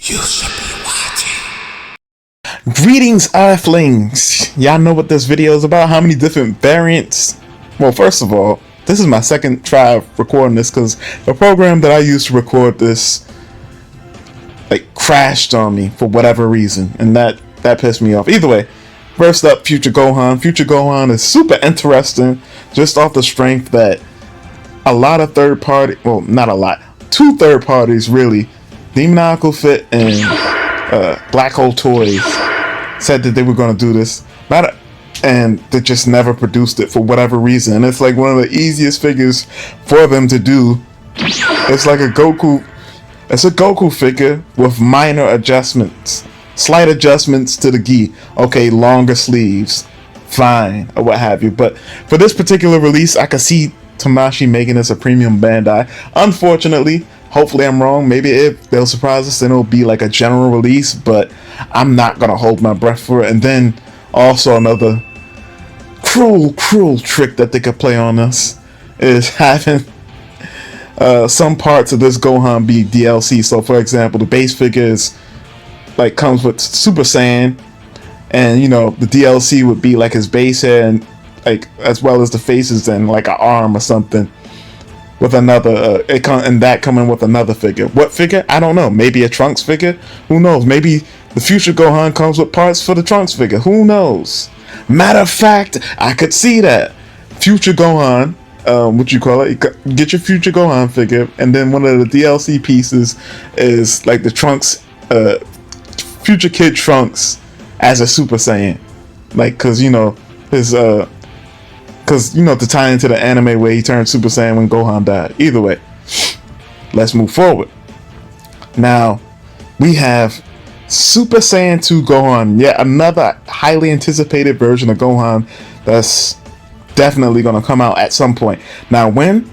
You should be watching. Greetings, Earthlings! Y'all know what this video is about? How many different variants? Well, first of all, this is my second try of recording this because the program that I used to record this crashed on me for whatever reason, and that pissed me off. Either way, first up, Future Gohan. Future Gohan is super interesting just off the strength that a lot of third party, well, not a lot, two third parties really, Demonical Fit and Black Hole Toys, said that they were going to do this, and they just never produced it for whatever reason. And it's like one of the easiest figures for them to do. It's like a Goku figure with minor adjustments, slight adjustments to the gi. Okay, longer sleeves, fine, or what have you. But for this particular release, I could see Tamashii making this a premium Bandai. Unfortunately, hopefully I'm wrong. Maybe if they'll surprise us, then it'll be like a general release, but I'm not gonna hold my breath for it. And then also another cruel trick that they could play on us is having some parts of this Gohan be DLC. So for example, the base figure is comes with Super Saiyan, and the DLC would be like his base hair and as well as the faces and like an arm or something with another coming with another figure. What figure? I don't know. Maybe a Trunks figure? Who knows? Maybe the future Gohan comes with parts for the Trunks figure. Who knows? Matter of fact, I could see that. Future Gohan, what you call it? Get your Future Gohan figure, and then one of the DLC pieces is like the Trunks, Future Kid Trunks as a Super Saiyan. Because to tie into the anime where he turned Super Saiyan when Gohan died. Either way, let's move forward. Now, we have Super Saiyan 2 Gohan, yet another highly anticipated version of Gohan that's definitely going to come out at some point. Now, when?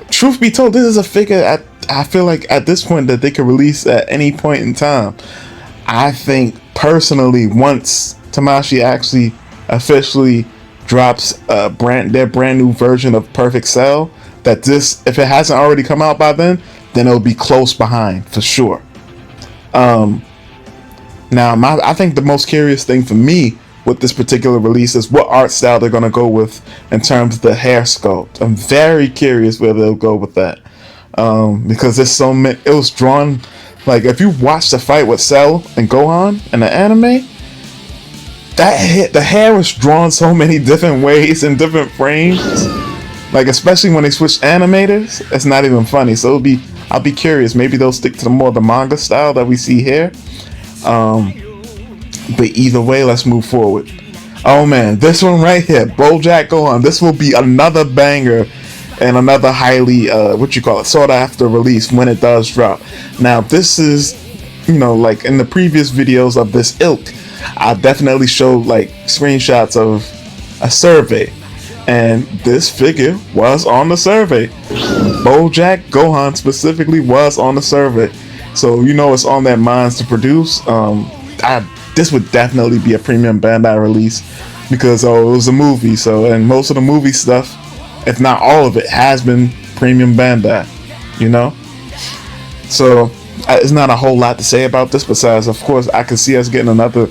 Truth be told, this is a figure I feel like at this point that they could release at any point in time. I think personally, once Tamashii actually officially drops their brand new version of Perfect Cell, that this, if it hasn't already come out by then it'll be close behind for sure. Now I think the most curious thing for me with this particular release is what art style they're going to go with in terms of the hair sculpt. I'm very curious where they'll go with that, because there's so many. It was drawn, if you watch the fight with Cell and Gohan in the anime, the hair was drawn so many different ways in different frames, especially when they switched animators. It's not even funny. So I'll be curious. Maybe they'll stick to the manga style that we see here. But either way, let's move forward. Oh man, this one right here, BoJack Gohan. This will be another banger and another highly sought after release when it does drop. Now this is in the previous videos of this ilk, I definitely showed screenshots of a survey, and this figure was on the survey. BoJack Gohan specifically was on the survey, so it's on their minds to produce. This would definitely be a premium Bandai release because it was a movie. So, and most of the movie stuff, if not all of it, has been premium Bandai. So it's not a whole lot to say about this besides, of course, I can see us getting another.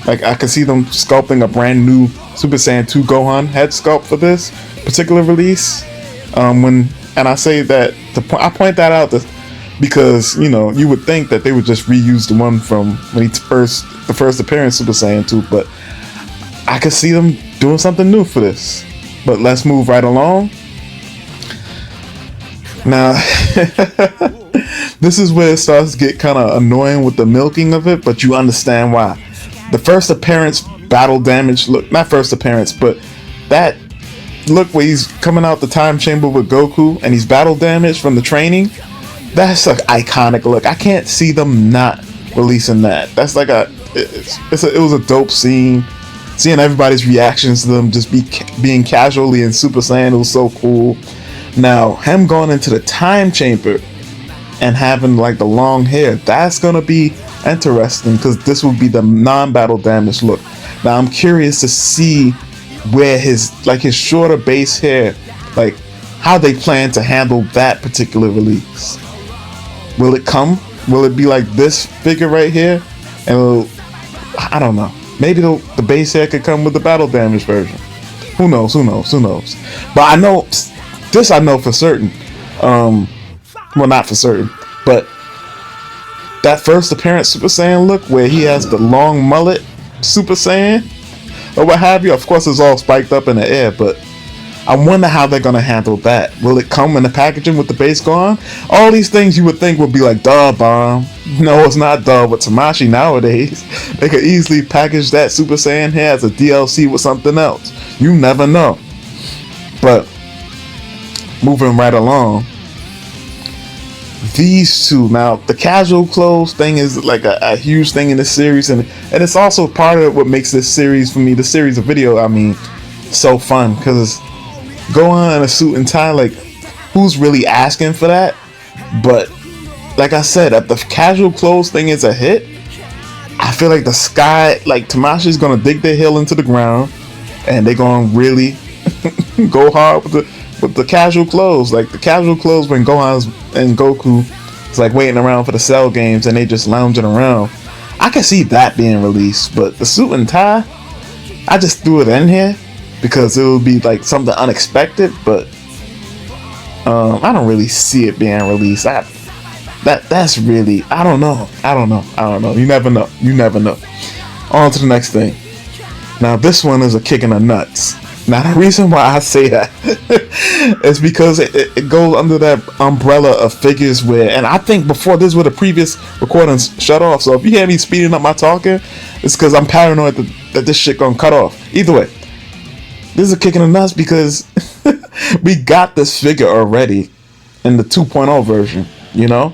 I can see them sculpting a brand new Super Saiyan 2 Gohan head sculpt for this particular release. And I say that I point that out because you would think that they would just reuse the one from when the first appearance Super Saiyan 2, but I could see them doing something new for this. But let's move right along. Now, this is where it starts to get kind of annoying with the milking of it, but you understand why. The first appearance battle damage look, not first appearance, but that look where he's coming out the time chamber with Goku and he's battle damaged from the training, that's an iconic look. I can't see them not releasing that. That's it was a dope scene. Seeing everybody's reactions to them just being casually in Super Saiyan, it was so cool. Now, him going into the time chamber and having the long hair, that's gonna be interesting because this will be the non-battle damage look. Now I'm curious to see where his shorter base hair, how they plan to handle that particular release. Will it come? Will it be like this figure right here? And I don't know. Maybe the base hair could come with the battle damage version. Who knows? Who knows? Who knows? But I know this. I know for certain. Well, not for certain, but that first appearance Super Saiyan look where he has the long mullet Super Saiyan or what have you. Of course, it's all spiked up in the air, but I wonder how they're gonna handle that. Will it come in the packaging with the base Gohan? All these things you would think would be like duh bomb. No, it's not duh. With Tamashii nowadays, they could easily package that Super Saiyan hair as a DLC with something else. You never know. But moving right along, these two. Now, the casual clothes thing is like a huge thing in this series, and it's also part of what makes this series for me, the series of video, I mean, so fun, because Gohan in a suit and tie, like, who's really asking for that? But like I said, if the casual clothes thing is a hit, I feel like the sky, like Tamashii's gonna dig their heel into the ground, and they're gonna really go hard with the casual clothes. Like the casual clothes when Gohan and Goku is like waiting around for the Cell games and they just lounging around. I can see that being released, but the suit and tie, I just threw it in here because it would be like something unexpected, but I don't really see it being released. That's really, I don't know. You never know. On to the next thing. Now this one is a kick in the nuts. Now the reason why I say that is because it goes under that umbrella of figures where, and I think before this where the previous recordings shut off, so if you hear me speeding up my talking, it's because I'm paranoid that this shit gonna cut off. Either way, this is a kick in the nuts because we got this figure already in the 2.0 version, you know?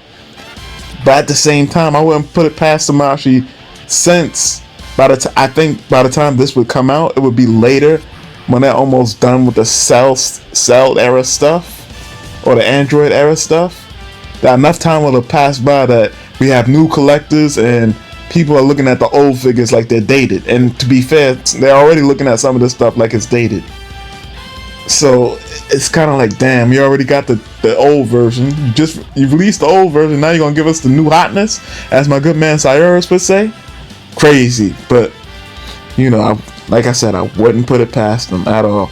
But at the same time, I wouldn't put it past Tamashii, since I think by the time this would come out, it would be later when they're almost done with the Cell era stuff or the Android era stuff. That enough time will have passed by that we have new collectors and people are looking at the old figures like they're dated. And to be fair, they're already looking at some of this stuff like it's dated. So it's kind of like, damn, you already got the old version. You released the old version. Now you're gonna give us the new hotness, as my good man S.h.figuarts would say. Crazy, but you know, like I said, I wouldn't put it past them at all.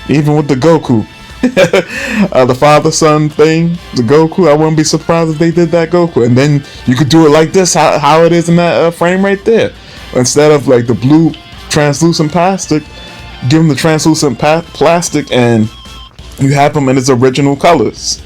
Even with the Goku, the father-son thing, the Goku, I wouldn't be surprised if they did that Goku. And then you could do it like this, how it is in that frame right there. Instead of like the blue translucent plastic, give him the translucent plastic and you have him in his original colors.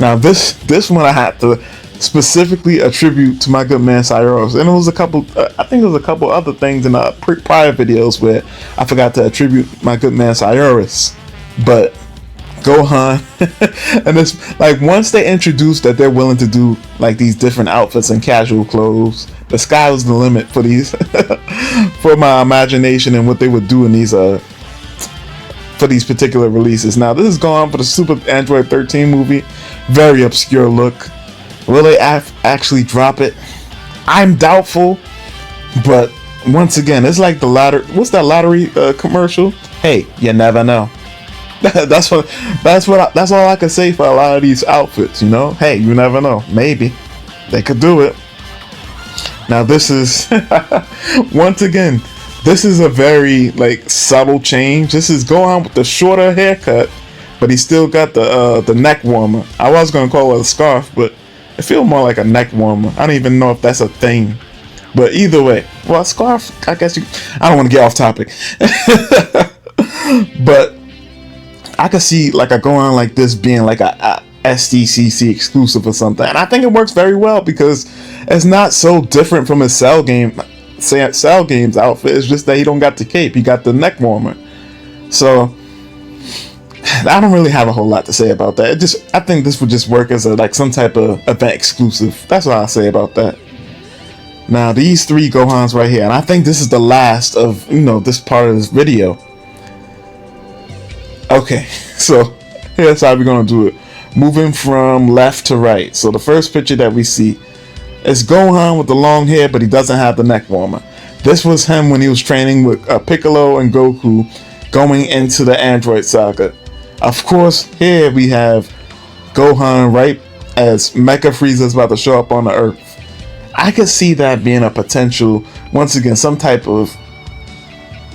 Now this one I had to specifically attribute to my good man S.h.figuarts, and it was a couple I think there was a couple other things in the prior videos where I forgot to attribute my good man S.h.figuarts. But Gohan and it's like once they introduced that they're willing to do like these different outfits and casual clothes, the sky was the limit for these for my imagination and what they would do in these for these particular releases. Now this is Gohan for the Super Android 13 movie. Very obscure look. Will they actually drop it? I'm doubtful, but once again, it's like the lottery. What's that lottery commercial? Hey, you never know. That's all I can say for a lot of these outfits. You know, hey, you never know. Maybe they could do it. Now this is once again, this is a very like subtle change. This is Gohan with the shorter haircut, but he still got the neck warmer. I was gonna call it a scarf, but it feels more like a neck warmer. I don't even know if that's a thing. But either way, well, a scarf, I guess I don't want to get off topic. But I could see like a Gohan like this being like a SDCC exclusive or something. And I think it works very well because it's not so different from his Cell Games outfit. It's just that he don't got the cape. He got the neck warmer. So I don't really have a whole lot to say about that. I think this would just work as like some type of event exclusive. That's what I'll say about that. Now these three Gohans right here, and I think this is the last of this part of this video. Okay, so here's how we're gonna do it. Moving from left to right. So the first picture that we see is Gohan with the long hair, but he doesn't have the neck warmer. This was him when he was training with Piccolo and Goku going into the Android saga. Of course, here we have Gohan right as Mecha Frieza is about to show up on the Earth. I could see that being a potential, once again, some type of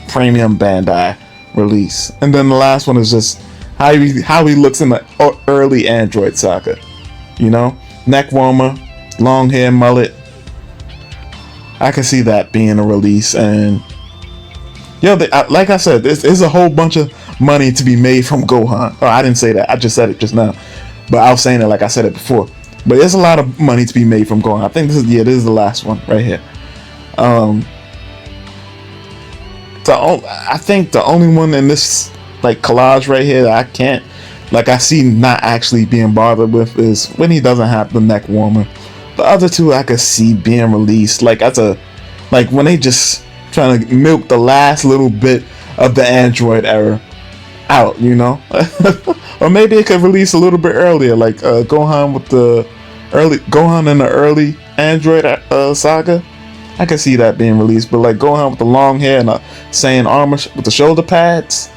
premium Bandai release. And then the last one is just how he looks in the early Android saga. You know, neck warmer, long hair, mullet. I can see that being a release. And like I said, there's a whole bunch of money to be made from Gohan. Oh, I didn't say that. I just said it just now. But I was saying it like I said it before. But there's a lot of money to be made from Gohan. I think this is the last one right here. I think the only one in this like collage right here that I can't, like, I see not actually being bothered with is when he doesn't have the neck warmer. The other two I could see being released like when they just trying to milk the last little bit of the Android era out, you know. Or maybe it could release a little bit earlier, like Gohan in the early Android saga. I can see that being released, but like Gohan with the long hair and Saiyan armor with the shoulder pads,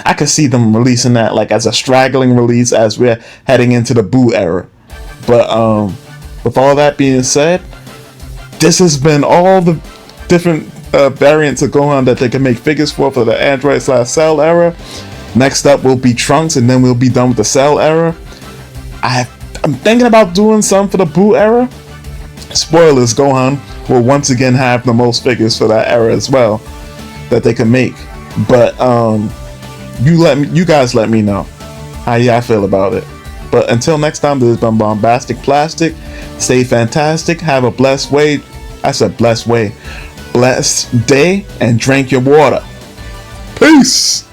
I could see them releasing that like as a straggling release as we're heading into the Buu era. But with all that being said, this has been all the different variants of Gohan that they can make figures for the Android/Cell era. Next up will be Trunks, and then we'll be done with the Cell era. I'm thinking about doing some for the Buu era. Spoilers, Gohan will once again have the most figures for that era as well that they can make. But you guys let me know how y'all feel about it. But until next time, this has been Bombastic Plastic. Stay fantastic. Have a blessed way. I said blessed way. Blessed day, and drink your water. Peace.